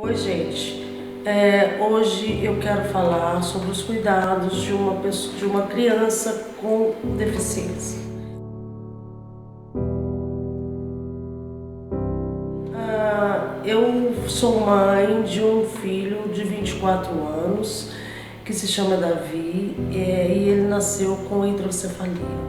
Oi, gente. Hoje eu quero falar sobre os cuidados de uma criança com deficiência. Eu sou mãe de um filho de 24 anos que se chama Davi e ele nasceu com hidrocefalia.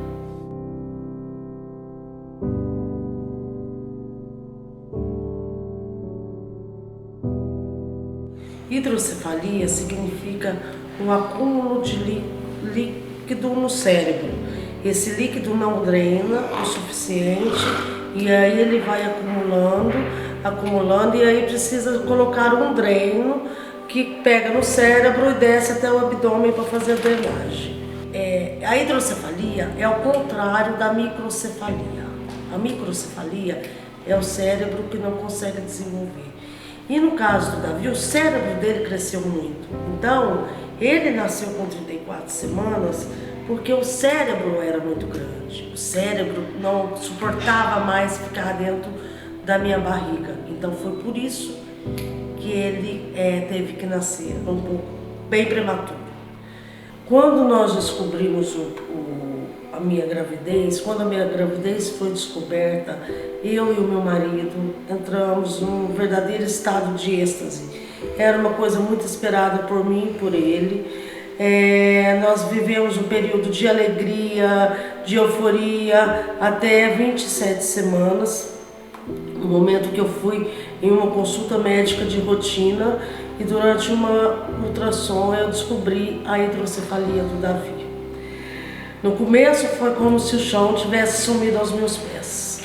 Hidrocefalia significa um acúmulo de líquido no cérebro. Esse líquido não drena o suficiente e aí ele vai acumulando e aí precisa colocar um dreno que pega no cérebro e desce até o abdômen para fazer a drenagem. A hidrocefalia é o contrário da microcefalia. A microcefalia é o cérebro que não consegue desenvolver. E no caso do Davi, o cérebro dele cresceu muito. Então, ele nasceu com 34 semanas porque o cérebro era muito grande. O cérebro não suportava mais ficar dentro da minha barriga. Então, foi por isso que ele teve que nascer um pouco bem prematuro. Quando nós descobrimos a minha gravidez, quando a minha gravidez foi descoberta, eu e o meu marido entramos num verdadeiro estado de êxtase. Era uma coisa muito esperada por mim e por ele. Nós vivemos um período de alegria, de euforia, até 27 semanas, no momento que eu fui em uma consulta médica de rotina e durante uma ultrassom eu descobri a hidrocefalia do Davi. No começo foi como se o chão tivesse sumido aos meus pés.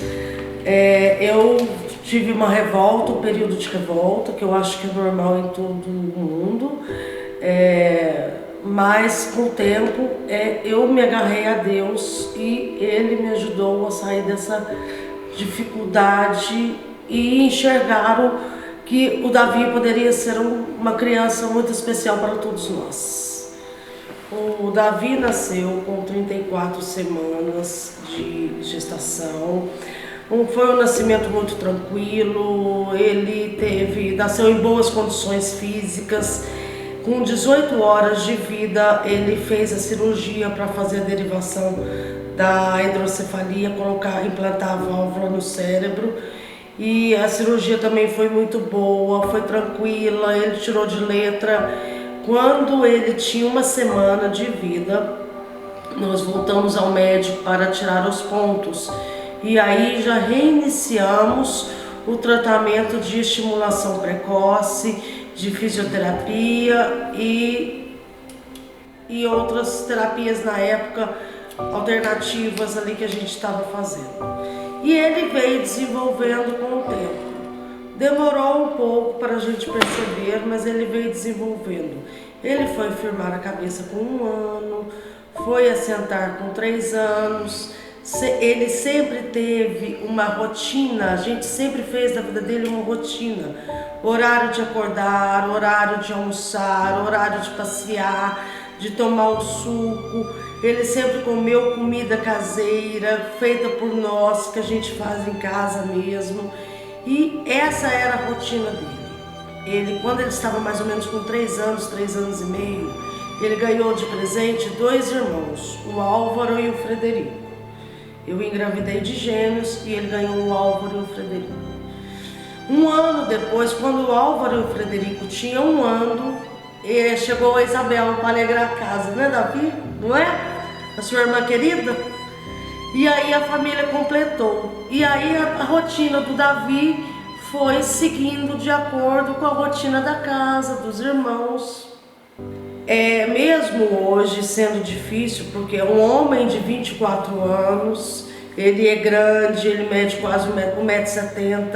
Eu tive uma revolta, um período de revolta, que eu acho que é normal em todo o mundo, mas com o tempo eu me agarrei a Deus e Ele me ajudou a sair dessa dificuldade e enxergaram que o Davi poderia ser uma criança muito especial para todos nós. O Davi nasceu com 34 semanas de gestação. Foi um nascimento muito tranquilo, ele nasceu em boas condições físicas. Com 18 horas de vida, ele fez a cirurgia para fazer a derivação da hidrocefalia, implantar a válvula no cérebro. E a cirurgia também foi muito boa, foi tranquila, ele tirou de letra. Quando ele tinha uma semana de vida, nós voltamos ao médico para tirar os pontos. E aí já reiniciamos o tratamento de estimulação precoce, de fisioterapia e outras terapias na época, alternativas ali que a gente estava fazendo. E ele veio desenvolvendo com o tempo. Demorou um pouco para a gente perceber, mas ele veio desenvolvendo. Ele foi firmar a cabeça com 1 ano, foi assentar com 3 anos. Ele sempre teve uma rotina, a gente sempre fez da vida dele uma rotina. Horário de acordar, horário de almoçar, horário de passear, de tomar um suco. Ele sempre comeu comida caseira, feita por nós, que a gente faz em casa mesmo. E essa era a rotina dele. Quando ele estava mais ou menos com 3 anos, 3 anos e meio, ele ganhou de presente 2 irmãos, o Álvaro e o Frederico. Eu engravidei de gêmeos e ele ganhou o Álvaro e o Frederico. 1 ano depois, quando o Álvaro e o Frederico tinham 1 ano, chegou a Isabel para alegrar a casa, né, Davi? Não é? A sua irmã querida? E aí a família completou. E aí a rotina do Davi foi seguindo de acordo com a rotina da casa, dos irmãos. Mesmo hoje sendo difícil, porque um homem de 24 anos, ele é grande, ele mede quase 1,70 m,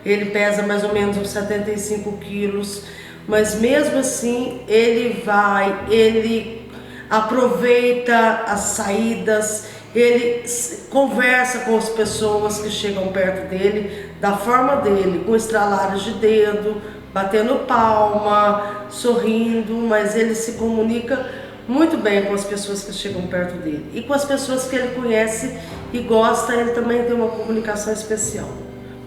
ele pesa mais ou menos uns 75 quilos, mas mesmo assim ele aproveita as saídas, ele conversa com as pessoas que chegam perto dele, da forma dele, com estralares de dedo, batendo palma, sorrindo, mas ele se comunica muito bem com as pessoas que chegam perto dele. E com as pessoas que ele conhece e gosta, ele também tem uma comunicação especial.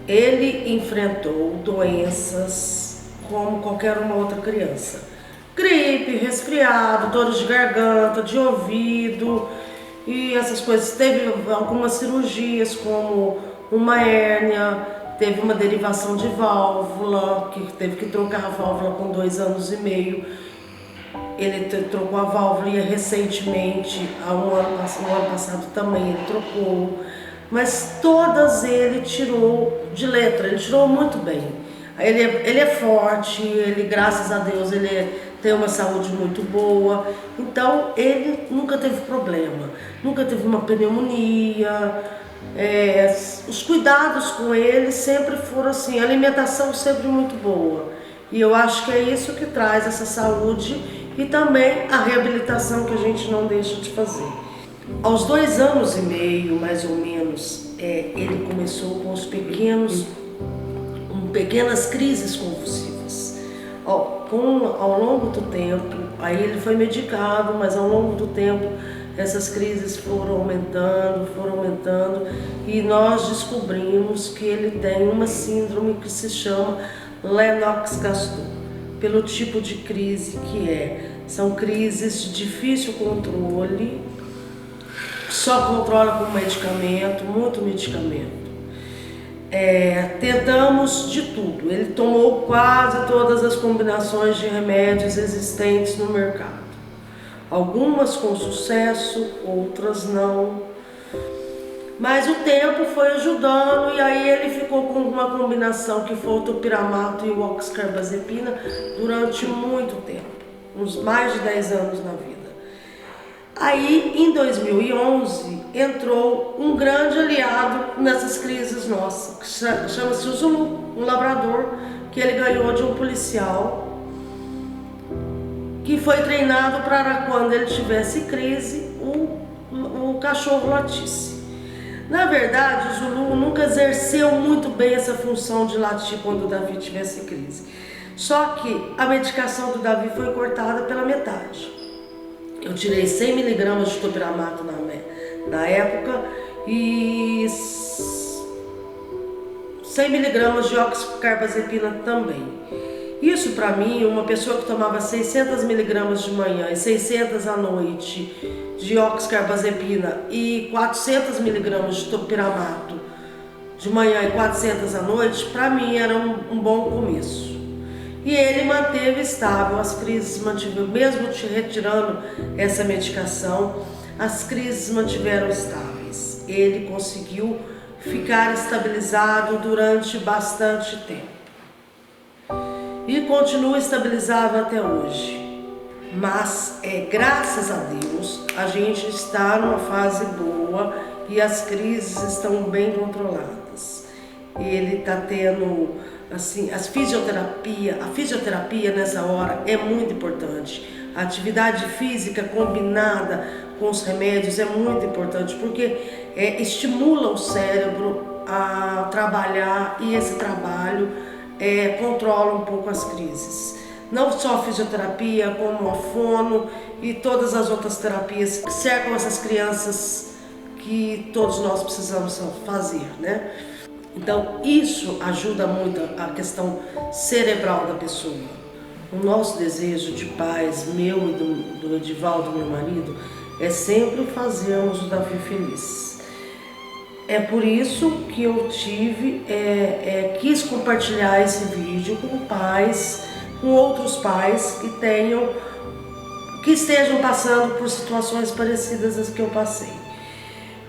Ele enfrentou doenças como qualquer uma outra criança. Gripe, resfriado, dores de garganta, de ouvido e essas coisas. Teve algumas cirurgias, como uma hérnia, teve uma derivação de válvula, que teve que trocar a válvula com 2 anos e meio. Ele trocou a válvula e recentemente, no ano passado também ele trocou. Mas todas ele tirou de letra, ele tirou muito bem. Ele é forte, ele, graças a Deus, ele tem uma saúde muito boa. Então ele nunca teve problema, nunca teve uma pneumonia. Os cuidados com ele sempre foram assim, a alimentação sempre muito boa. E eu acho que é isso que traz essa saúde e também a reabilitação que a gente não deixa de fazer. Aos 2 anos e meio, mais ou menos, ele começou com pequenas crises convulsivas. Ao longo do tempo, aí ele foi medicado, mas ao longo do tempo essas crises foram aumentando e nós descobrimos que ele tem uma síndrome que se chama Lennox-Gastaut, pelo tipo de crise que são crises de difícil controle, só controla com medicamento, muito medicamento. Tentamos de tudo, ele tomou quase todas as combinações de remédios existentes no mercado. Algumas com sucesso, outras não. Mas o tempo foi ajudando e aí ele ficou com uma combinação que foi o topiramato e o oxcarbazepina durante muito tempo, uns mais de 10 anos na vida. Aí, em 2011, entrou um grande aliado nessas crises nossas, que chama-se o Zulu, um labrador que ele ganhou de um policial, que foi treinado para quando ele tivesse crise, o cachorro latisse. Na verdade, o Zulu nunca exerceu muito bem essa função de latir quando o Davi tivesse crise. Só que a medicação do Davi foi cortada pela metade. Eu tirei 100 miligramas de topiramato na época e 100 miligramas de oxcarbazepina também. Isso para mim, uma pessoa que tomava 600 miligramas de manhã e 600 à noite de oxcarbazepina e 400 miligramas de topiramato de manhã e 400 à noite, para mim era um bom começo. E ele manteve estável, as crises mantiveram, mesmo te retirando essa medicação, as crises mantiveram estáveis. Ele conseguiu ficar estabilizado durante bastante tempo. E continua estabilizado até hoje. Mas, graças a Deus, a gente está numa fase boa e as crises estão bem controladas. Ele está tendo, assim, a fisioterapia nessa hora é muito importante. A atividade física combinada com os remédios é muito importante, porque estimula o cérebro a trabalhar e esse trabalho controla um pouco as crises. Não só a fisioterapia, como a fono e todas as outras terapias que cercam essas crianças que todos nós precisamos fazer, né? Então isso ajuda muito a questão cerebral da pessoa. O nosso desejo de paz, meu e do Edivaldo, meu marido, é sempre fazermos o Davi feliz. É por isso que eu quis compartilhar esse vídeo com pais, com outros pais que estejam passando por situações parecidas às que eu passei.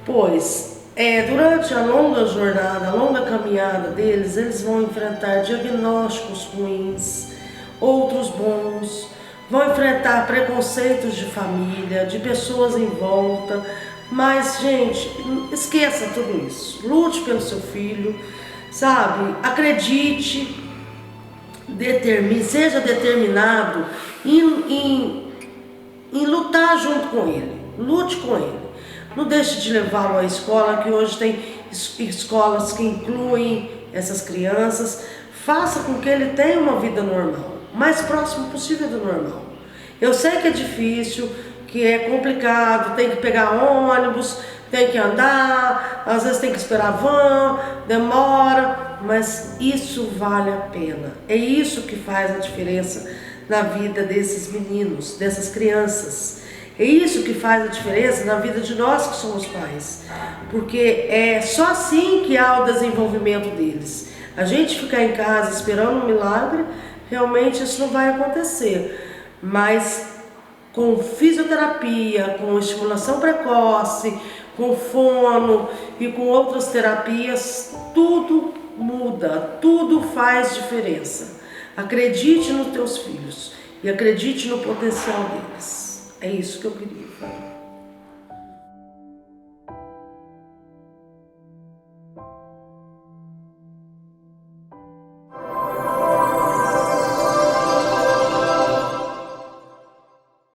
Pois, durante a longa jornada, a longa caminhada deles, eles vão enfrentar diagnósticos ruins, outros bons, vão enfrentar preconceitos de família, de pessoas em volta. Mas, gente, esqueça tudo isso. Lute pelo seu filho, sabe? Acredite, seja determinado em lutar junto com ele. Lute com ele. Não deixe de levá-lo à escola, que hoje tem escolas que incluem essas crianças. Faça com que ele tenha uma vida normal, o mais próximo possível do normal. Eu sei que é difícil, que é complicado, tem que pegar ônibus, tem que andar, às vezes tem que esperar van, demora, mas isso vale a pena. É isso que faz a diferença na vida desses meninos, dessas crianças. É isso que faz a diferença na vida de nós que somos pais, porque é só assim que há o desenvolvimento deles. A gente ficar em casa esperando um milagre, realmente isso não vai acontecer, mas com fisioterapia, com estimulação precoce, com fono e com outras terapias, tudo muda, tudo faz diferença. Acredite nos teus filhos e acredite no potencial deles. É isso que eu queria falar.